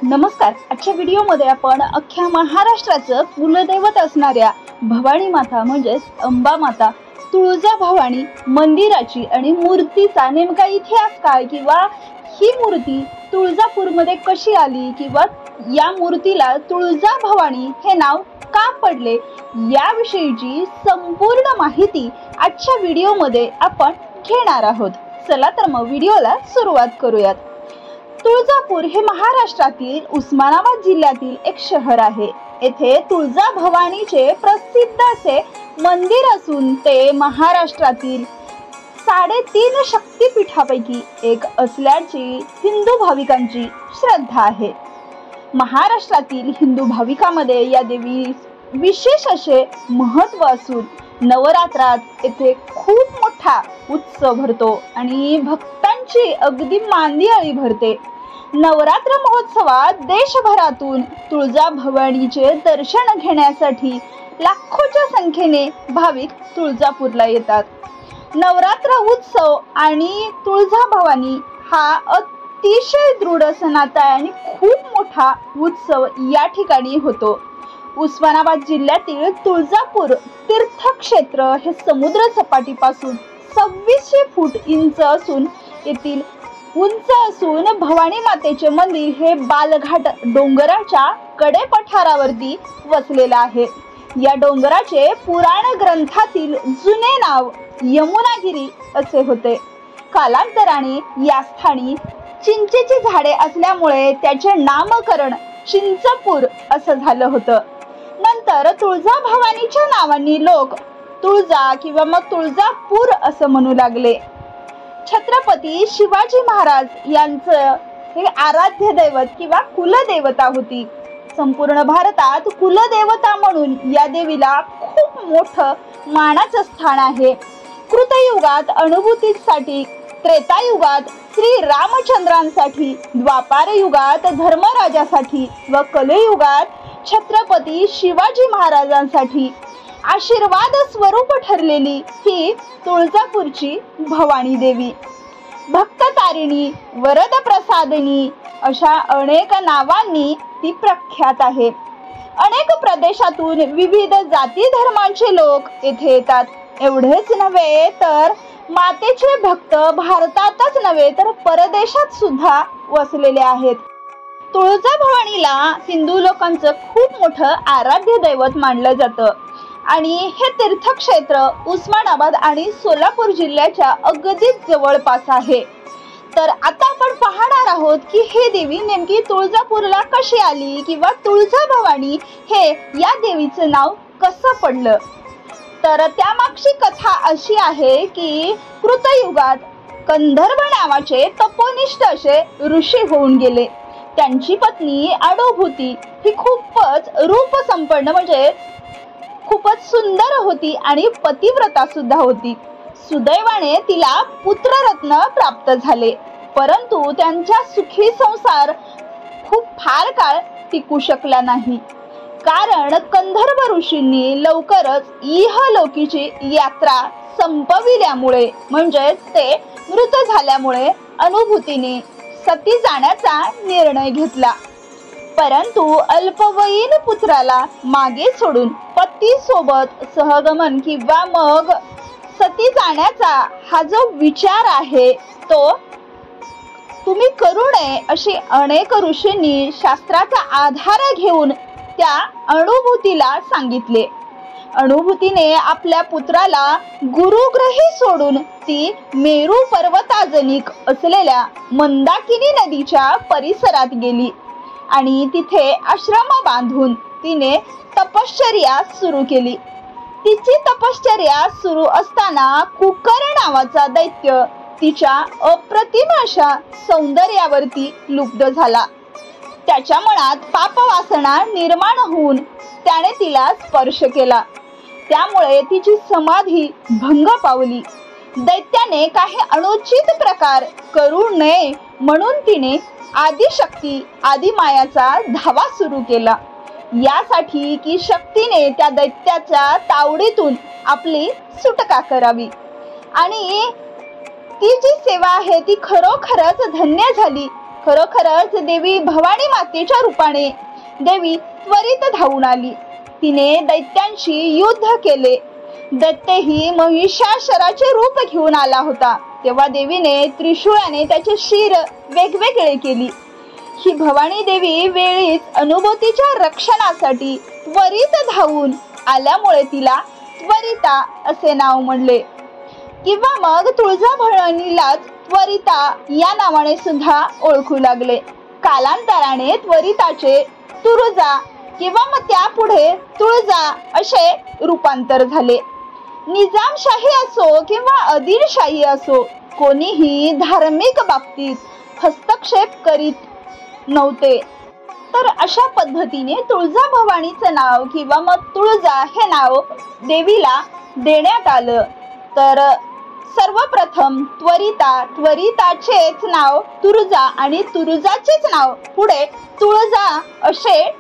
नमस्कार. आजच्या व्हिडिओमध्ये आपण अख्ख्या महाराष्ट्राचं कुलदैवत असणाऱ्या भवानी माता म्हणजेच अंबा माता तुळजा भवानी मंदिराची आणि मूर्तीचा नेमका इतिहास काय किंवा ही मूर्ती तुळजापूरमध्ये कशी आली किंवा या मूर्तीला तुळजा भवानी हे नाव का पडले याविषयीची संपूर्ण माहिती आजच्या व्हिडिओमध्ये आपण घेणार आहोत. चला तर मग व्हिडिओला सुरुवात करूयात. तुळजापूर हे महाराष्ट्रातील उस्मानाबाद जिल्ह्यातील एक शहर आहे. येथे तुळजा भवानीचे प्रसिद्ध असे मंदिर असून ते महाराष्ट्रातील 3.5 शक्तिपीठापैकी एक असल्याची हिंदू भाविकांची श्रद्धा आहे. महाराष्ट्रातील हिंदू भाविकांमध्ये या देवीस विशेष असे महत्त्व असून नवरात्रात येथे खूप मोठा उत्सव भरतो आणि भक्तांची अगदी मांदियाळी भरते. नवरात्र महोत्सवात देशभरातून तुळजा भवानीचे दर्शन घेण्यासाठी लाखोच्या संख्येने भाविक तुळजापूरला येतात. नवरात्र उत्सव आणि तुळजा भवानी हा अतिशय दृढ नाता आहे आणि खूप मोठा उत्सव या ठिकाणी होतो. उस्मानाबाद जिल्ह्यातील तुळजापूर तीर्थक्षेत्र हे समुद्र सपाटीपासून 2600 फूट असून येथील उंच असून भवानी मातेचे मंदिर हे बालघाट डोंगराच्या कडे पठारावरती वसलेले आहे. या डोंगराचे पुराण ग्रंथातील जुने नाव यमुनागिरी असे होते. कालांतराने या स्थानी चिंचेची झाडे असल्यामुळे त्याचे नामकरण चिंचपूर असं झालं होतं. नंतर तुळजा भवानीच्या नावाने लोक तुळजा किंवा मग तुळजापूर असं म्हणू लागले. छत्रपती शिवाजी महाराज यांचं हे आराध्य दैवत किंवा कुलदेवता होती. संपूर्ण भारतात कुलदेवता म्हणून या देवीला खूप मोठं मानाचं स्थान आहे. कृतयुगात अनुभूतीसाठी, त्रेतायुगात श्री रामचंद्रांसाठी, द्वापार युगात धर्मराजासाठी व कलियुगात छत्रपती शिवाजी महाराजांसाठी आशीर्वाद स्वरूप ठरलेली ही तुळजापूरची भवानी देवी. भक्ततारिणी, वरदप्रसादिनी अशा अनेक नावांनी ती प्रख्यात आहे. अनेक प्रदेशातून विविध जाती धर्मांचे लोक येथे येतात. एवढेच नव्हे तर मातेचे भक्त भारतातच नव्हे तर परदेशात सुद्धा वसलेले आहेत. तुळजा भवानीला हिंदू लोकांचं खूप मोठं आराध्य दैवत मानलं जातं आणि हे तीर्थक्षेत्र उस्मानाबाद आणि सोलापूर जिल्ह्याच्या अगदीच जवळपास आहे. तर आता आपण पाहणार आहोत की हे देवी नेमकी तुळजापूरला कशी आली किंवा तुळजा भवानी हे या देवीचं नाव कसं पडलं. तर त्यामागची कथा अशी आहे की कृतयुगात कंधर्व नावाचे तपोनिष्ठ असे ऋषी होऊन गेले. त्यांची पत्नी अनुभूती ही खूपच रूपसंपन्न म्हणजे खूपच सुंदर होती आणि पतिव्रता सुद्धा होती. सुदैवाने तिला पुत्ररत्न प्राप्त झाले, परंतु त्यांचा सुखी संसार खूप फार काळ टिकू शकला नाही. कारण कंधर्व ऋषींनी लवकरच इहलोकीची यात्रा संपविल्यामुळे म्हणजे ते मृत झाल्यामुळे अनुभूतीने सती जाण्याचा निर्णय घेतला. परंतु अल्पवयीन पुत्राला मागे सोडून पती सोबत सहगमन किंवा मग सती जाण्याचा हा जो विचार आहे तो तुम्ही करू नये अशी अनेक ऋषींनी शास्त्राचा आधार घेऊन त्या अनुभूतीला सांगितले. अनुभूतीने आपल्या पुत्राला गुरुग्रही सोडून ती मेरू पर्वताजनिक असलेल्या मंदाकिनी नदीच्या परिसरात गेली आणि तिथे आश्रम बांधून तिने तपश्चर्या सुरू केली. तिची तपश्चर्या सुरू असताना कुकर नावाचा दैत्य तिच्या अप्रतिम अशा सौंदर्यावरती लुब्ध झाला. त्याच्या मनात पापवासना निर्माण होऊन त्याने तिला स्पर्श केला. त्यामुळे तिची समाधी भंग पावली. दैत्याने काही अनुचित प्रकार करू नये म्हणून तिने आदिशक्ती आदिमायाचा धावा सुरू केला. यासाठी की शक्तीने त्या दैत्याच्या तावडीतून आपली सुटका करावी आणि ती जी सेवा आहे ती खरोखरच धन्य झाली खरोखरच देवी भवानी मातेच्या रूपाने देवी त्वरित धावून आली. तिने दैत्यांशी युद्ध केले. दैत्यही महिषासुराचे रूप घेऊन आला होता. तेव्हा देवीने त्रिशूळाने त्याचे शिर वेगवेगळे केली. ही भवानी देवी वेळीच अनुभूतीच्या रक्षणासाठी त्वरित धावून आल्यामुळे तिला त्वरिता असे नाव म्हणले. किंवा मग तुळजाभवानीलाच त्वरिता या नावाने सुद्धा ओळखू लागले. कालांतराने त्वरिताचे तुळजा किंवा मग त्यापुढे तुळजा असे रूपांतर झाले. निजामशाही असो किंवा आदिलशाही असो, कोणीही धार्मिक बाबतीत हस्तक्षेप करीत नव्हते. तर अशा पद्धतीने तुळजाभवानीचं नाव किंवा मग तुळजा हे नाव देवीला देण्यात आलं. तर सर्वप्रथम त्वरिताचेच नाव तुळजा आणि तुळजाचेच नाव पुढे तुळजा असे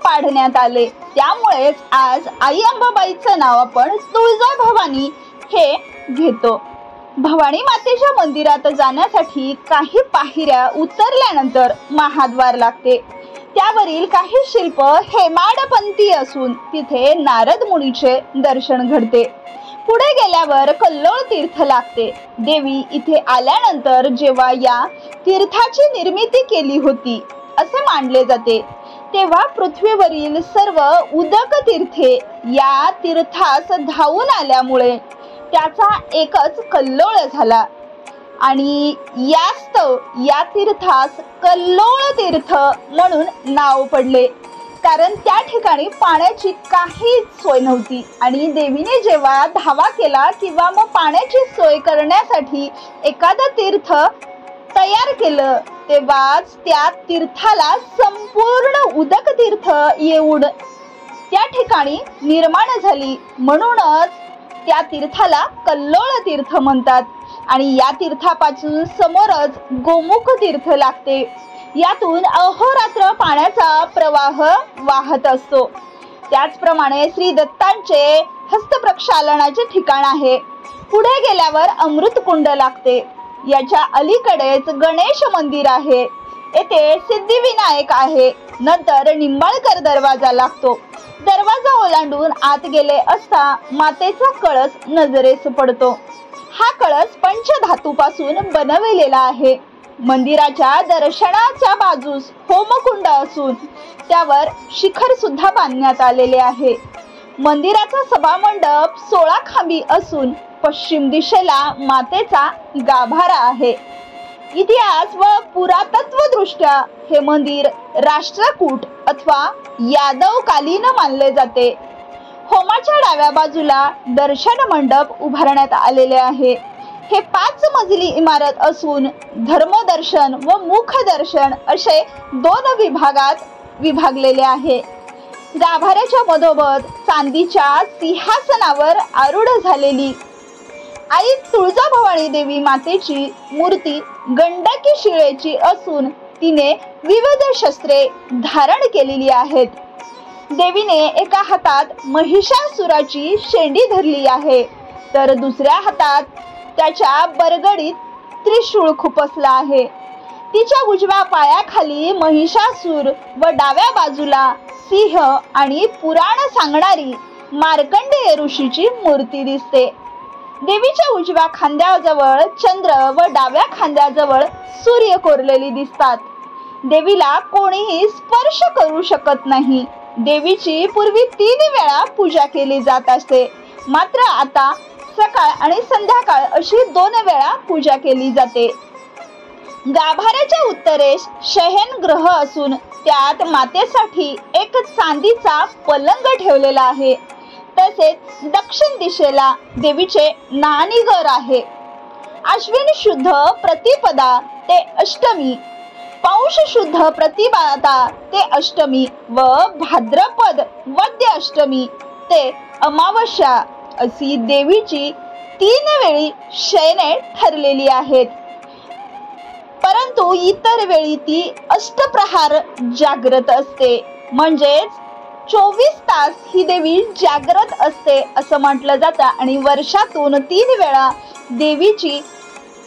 पाडण्यात आले. त्यामुळेच आज आई अंबाबाईचं नाव आपण तुळजाभवानी हे घेतो. भवानी मातेच्या मंदिरात जाण्यासाठी काही पायऱ्या उतरल्यानंतर महाद्वार लागते. त्यावरील काही शिल्प हेमाडपंथी असून तिथे नारद मुनीचे दर्शन घडते. पुढे गेल्यावर कल्लोळ तीर्थ लागते. देवी इथे आल्यानंतर जेव्हा या तीर्थाची निर्मिती केली होती असे मानले जाते, तेव्हा पृथ्वीवरील सर्व उदक तीर्थे या तीर्थास धावून आल्यामुळे त्याचा एकच कल्लोळ झाला आणि यास्तव या तीर्थास कल्लोळ तीर्थ म्हणून नाव पडले. कारण त्या ठिकाणी पाण्याची काहीच सोय नव्हती आणि देवीने जेव्हा धावा केला किंवा मग पाण्याची सोय करण्यासाठी एखादं तीर्थ तयार केलं, तेव्हाच त्या तीर्थाला संपूर्ण उदक तीर्थ येऊन त्या ठिकाणी निर्माण झाली. म्हणूनच त्या तीर्थाला कल्लोळ तीर्थ म्हणतात. आणि या तीर्थापासून समोरच गोमुख तीर्थ लागते. यातून अहोरात्र पाण्याचा प्रवाह वाहत असतो. त्याचप्रमाणे श्री दत्तांचे हस्तप्रक्षालनाचे ठिकाण आहे. पुढे गेल्यावर अमृतकुंड लागते. याच्या अलीकडेच गणेश मंदिर आहे. येथे सिद्धिविनायक आहे. नंतर निंबाळकर दरवाजा लागतो. दरवाजा ओलांडून आत गेले असता मातेचा कळस नजरेस पडतो. हा कळस पंचधातूपासून बनवलेला आहे. मंदिराच्या दर्शनाच्या बाजूस होमकुंड असून त्यावर शिखर सुद्धा बांधण्यात आलेले आहे. मंदिराचा सभामंडप 16 खांबी असून पश्चिम दिशेला मातेचा गाभारा आहे. इतिहास व पुरातत्वदृष्ट्या हे मंदिर राष्ट्रकूट अथवा यादवकालीन मानले जाते. होमाच्या डाव्या बाजूला दर्शन मंडप उभारण्यात आलेले आहे. हे 5 मजली इमारत असून धर्मदर्शन व मुखदर्शन असे 2 विभागात विभागलेले आहे. गाभाऱ्याच्या मधोमध चांदीच्या सिंहासनावर आरूढ झालेली आई तुळजाभवानी देवी मातेची मूर्ती गंडकी शिळेची असून तिने विविध शस्त्रे धारण केलेली आहेत. देवीने एका हातात महिषासुराची शेंडी धरली आहे, तर दुसऱ्या हातात त्याच्या बरगडीत त्रिशूळ खुपसला आहे. तिच्या उजव्या पायाखाली महिषासूर व डाव्या बाजूला सिंह आणि पुराण सांगणारी मार्कंडेय ऋषीची मूर्ती दिसते. देवीच्या उजव्या खांद्याजवळ चंद्र व डाव्या खांद्याजवळ सूर्य कोरलेली दिसतात. देवीला कोणीही स्पर्श करू शकत नाही. देवीची पूर्वी 3 वेळा पूजा केली जात असे, मात्र आता सकाळ आणि संध्याकाळ अशी 2 वेळा पूजा केली जाते. गाभाऱ्याच्या उत्तरेस शयनगृह असून त्यात मातेसाठी एक चांदीचा पलंग ठेवलेला आहे. तसेच दक्षिण दिशेला देवीचे न्हाणीघर आहे. आश्विन शुद्ध प्रतिपदा ते अष्टमी, पौष शुद्ध प्रतिपदा ते अष्टमी व भाद्रपद वद्य अष्टमी ते अमावस्या अशी देवीची 3 वेळी शयने ठरलेली आहेत. परंतु इतर वेळी ती अष्टप्रहार जागृत असते. म्हणजेच 24 तास ही देवी जागृत असते असं म्हटलं जातं आणि वर्षातून 3 वेळा देवीची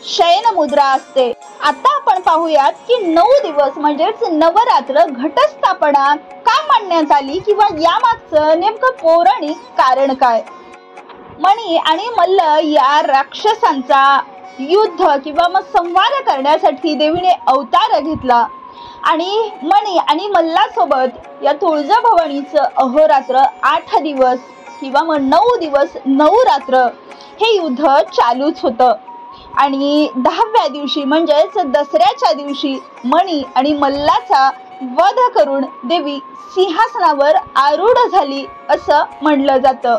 शयन मुद्रा असते. आता आपण पाहूयात की 9 दिवस म्हणजेच नवरात्र घटस्थापना का मांडण्यात आली किंवा यामागचं नेमकं पौराणिक कारण काय. मणी आणि मल्ल या राक्षसांचा युद्ध किंवा मग संवाद करण्यासाठी देवीने अवतार घेतला आणि मणी आणि मल्लासोबत या तुळजाभवानीचं अहोरात्र 8 दिवस किंवा मग 9 दिवस 9 रात्र हे युद्ध चालूच होतं. आणि 10व्या दिवशी म्हणजेच दसऱ्याच्या दिवशी मणी आणि मल्लाचा वध करून देवी सिंहासनावर आरूढ झाली असं म्हणलं जातं.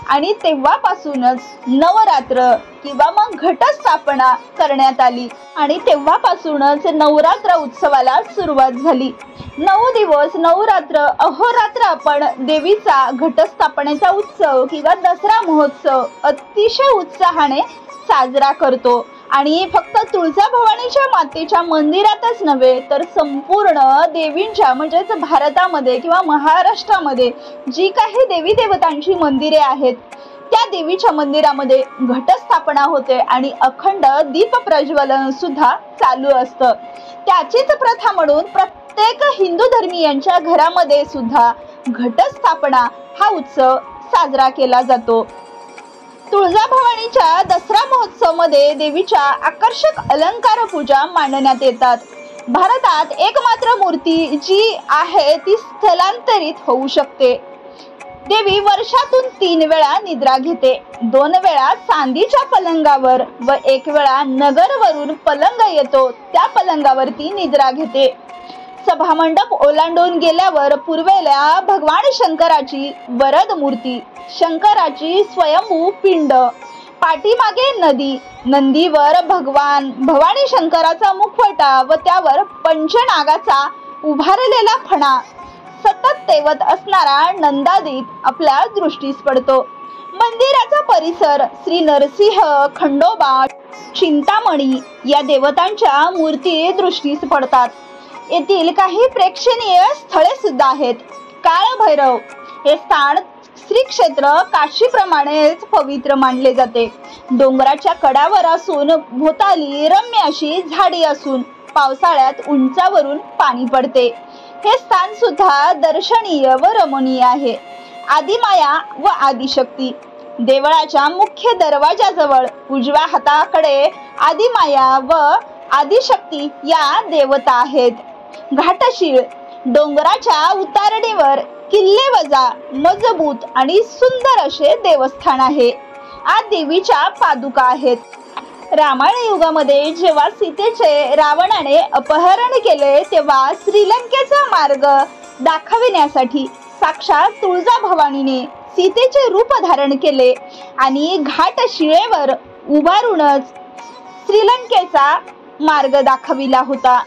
आणि तेव्हापासूनच नवरात्र किंवा मग घटस्थापना करण्यात आली आणि तेव्हापासूनच नवरात्र उत्सवाला सुरुवात झाली. 9 दिवस 9 रात्र अहोरात्र आपण देवीचा घटस्थापनेचा उत्सव किंवा दसरा महोत्सव अतिशय उत्साहाने साजरा करतो. आणि फक्त तुळजाभवानीच्या मातेच्या मंदिरातच नव्हे तर संपूर्ण देवींच्या म्हणजेच भारतामध्ये किंवा महाराष्ट्रामध्ये जी काही देवी देवतांची मंदिरे आहेत त्या देवीच्या मंदिरामध्ये घटस्थापना होते आणि अखंड दीप प्रज्वलन सुद्धा चालू असतं. त्याचीच प्रथा म्हणून प्रत्येक हिंदू धर्मीयांच्या घरामध्ये सुद्धा घटस्थापना हा उत्सव साजरा केला जातो. तुळजाभवानीच्या दसरा महोत्सव मध्ये देवीच्या आकर्षक अलंकार पूजा मांडण्यात येतात. भारतात एकमात्र मूर्ती जी आहे ती स्थलांतरित होऊ शकते. देवी वर्षातून 3 वेळा निद्रा घेते. 2 वेळा चांदीच्या पलंगावर व 1 वेळा नगरवरून पलंग येतो त्या पलंगावरती निद्रा घेते. सभामंडप ओलांडून गेल्यावर पूर्वेला भगवान शंकराची वरद मूर्ती, शंकराची स्वयंभू पिंड, पाठीमागे नदी, नंदीवर भगवान भवानी शंकराचा मुखवटा व त्यावर पंचनागाचा उभारलेला फणा, सतत तेवत असणारा नंदादीप आपल्या दृष्टीस पडतो. मंदिराचा परिसर श्री नरसिंह, खंडोबा, चिंतामणी या देवतांच्या मूर्ती दृष्टीस पडतात. येथील काही प्रेक्षणीय स्थळे सुद्धा आहेत. काळभैरव हे स्थान श्री क्षेत्र काशीप्रमाणेच पवित्र मानले जाते. डोंगराच्या कडावर असून भोवताली रम्य अशी झाडी असून पावसाळ्यात उंचावरून पाणी पडते. हे स्थान सुद्धा दर्शनीय व रमणीय आहे. आदिमाया व आदिशक्ती देवळाच्या मुख्य दरवाजाजवळ उजव्या हाताकडे आदिमाया व आदिशक्ती या देवता आहेत. घाटशीळ डोंगराच्या उतारणीवर किल्लेवजा मजबूत आणि सुंदर असे देवस्थान आहे. आज देवीच्या पादुका आहेत. रामायण युगामध्ये जेव्हा सीतेचे रावणाने अपहरण केले तेव्हा श्रीलंकेचा मार्ग दाखविण्यासाठी साक्षात तुळजाभवानीने सीतेचे रूप धारण केले आणि घाटशिळेवर उभारूनच श्रीलंकेचा मार्ग दाखविला होता.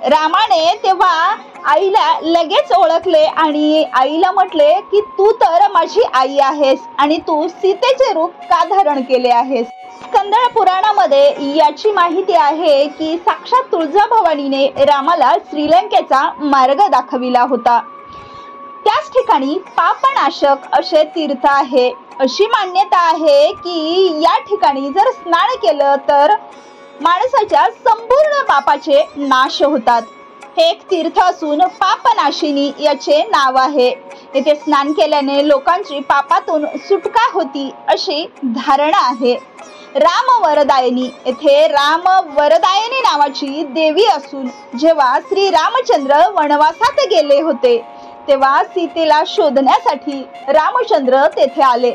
रामाने तेव्हा आईला लगेच ओळखले आणि आईला म्हटले की तू तर माझी आई आहेस आणि तू सीतेचे रूप का धारण केले आहेस. स्कंदळ पुराणामध्ये याची माहिती आहे की साक्षात तुळजाभवानीने रामाला श्रीलंकेचा मार्ग दाखविला होता. त्याच ठिकाणी पापनाशक असे तीर्थ आहे. अशी मान्यता आहे की या ठिकाणी जर स्नान केलं तर माणसाच्या संपूर्ण पापाचे नाश होतात. हे एक तीर्थ असून पापनाशिनी याचे नाव आहे. येथे स्नान केल्याने लोकांची पापातून सुटका होती अशी धारणा आहे. राम वरदायिनी येथे राम वरदायिनी नावाची देवी असून जेव्हा श्री रामचंद्र वनवासात गेले होते तेव्हा सीतेला शोधण्यासाठी रामचंद्र तेथे आले.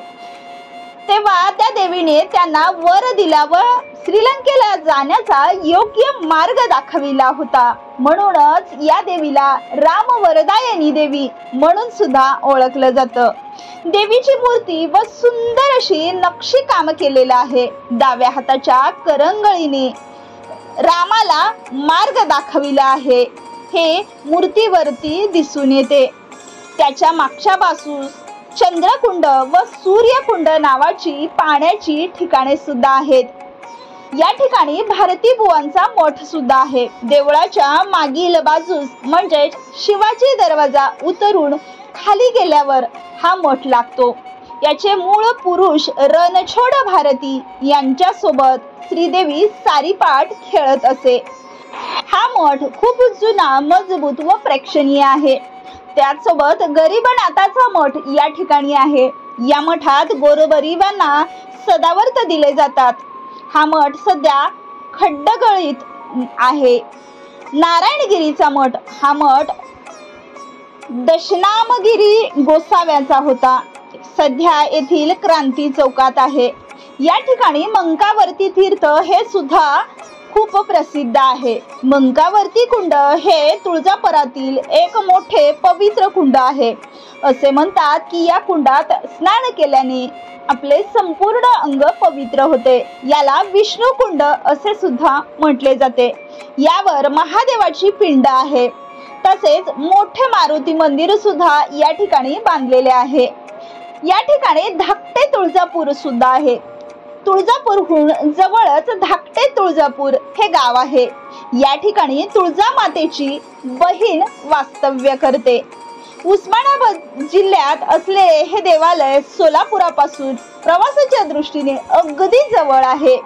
तेव्हा त्या देवीने त्यांना वर दिला व श्रीलंकेला जाण्याचा योग्य मार्ग दाखविला होता. म्हणूनच या देवीला राम वरदायिनी देवी म्हणून सुद्धा ओळखलं जातं. देवीची मूर्ती व सुंदर अशी नक्षी काम केलेलं आहे. डाव्या हाताच्या करंगळीने रामाला मार्ग दाखविला आहे हे मूर्तीवरती दिसून येते. त्याच्या मागच्या बाजूस चंद्रकुंड व सूर्यकुंड नावाची पाण्याची ठिकाणे सुद्धा आहेत. या ठिकाणी भारती बुवांचा मठ सुद्धा आहे. देवळाच्या मागील बाजूस म्हणजे शिवाजी दरवाजा उतरून खाली गेल्यावर हा मठ लागतो. याचे मूळ पुरुष रणछोड भारती यांच्या सोबत श्रीदेवी सारीपाट खेळत असे. हा मठ खूप जुना, मजबूत व प्रेक्षणीय आहे। त्याचसोबत गरीबनाथाचा मठ या ठिकाणी आहे। या मठात गोरगरिबांना सदावर्त दिले जातात। हा मठ सध्या खड्डगळीत आहे। नारायणगिरीचा मठ हा मठ दशनामगिरी गोसाव्यांचा होता। सध्या येथील क्रांती चौकात आहे। या ठिकाणी मंकावर्ती तीर्थ हे सुद्धा खूप प्रसिद्ध आहे। मंकावर्ती कुंड हे तुळजापुरातील एक मोठे पवित्र कुंड आहे। असे म्हणतात की या कुंडात स्नान केल्याने आपले संपूर्ण अंग पवित्र होते। याला विष्णू कुंड असे सुद्धा म्हटले जाते। यावर महादेवाची पिंड आहे। तसेच मोठे मारुती मंदिर सुद्धा या ठिकाणी बांधलेले आहे। या ठिकाणी धाकटे तुळजापूर सुद्धा आहे। तुळजापूरहून जवळच धाकटे तुळजापूर हे गाव आहे। या ठिकाणी तुळजा मातेची बहीण वास्तव्य करते। उस्मानाबाद जिल्ह्यात असलेले हे देवालय सोलापुरापासून प्रवासाच्या दृष्टीने अगदी जवळ आहे।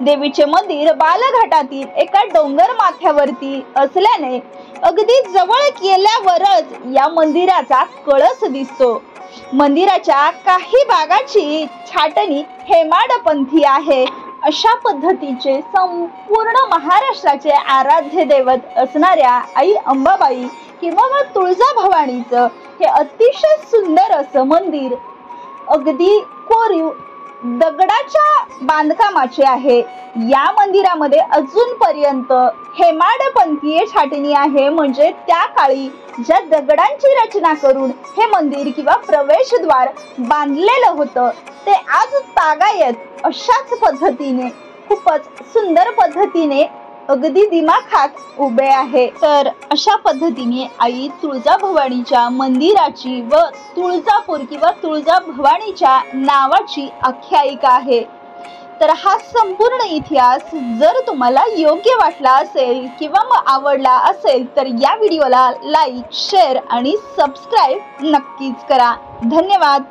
देवीचे मंदिर बालघाटातील एका डोंगर माथ्यावरती असल्याने अगदी जवळ गेल्यावरच या मंदिराचा कळस दिसतो। मंदिराच्या काही भागाची छाटणी हेमाडपंथी आहे। अशा पद्धतीचे संपूर्ण महाराष्ट्राचे आराध्य दैवत असणाऱ्या आई अंबाबाई किंवा तुळजाभवानीचं हे अतिशय सुंदर असं मंदिर अगदी कोरीव दगडाच्या बांधकामाचे आहे। या मंदिरामध्ये अजूनपर्यंत हेमाडपंथीय छाटणी आहे। म्हणजे त्या काळी ज्या दगडांची रचना करून हे मंदिर किंवा प्रवेशद्वार बांधलेलं होतं ते आज तागायत अशाच पद्धतीने खूपच सुंदर पद्धतीने अगदी दिमाखात उभे आहे। तर अशा पद्धतीने आई तुळजाभवानीच्या मंदिराची व तुळजापूर किंवा तुळजाभवानीच्या नावाची आख्यायिका आहे। तर हा संपूर्ण इतिहास जर तुम्हाला योग्य वाटला असेल किंवा मग आवडला असेल तर या व्हिडिओला लाईक, शेअर आणि सबस्क्राईब नक्कीच करा। धन्यवाद।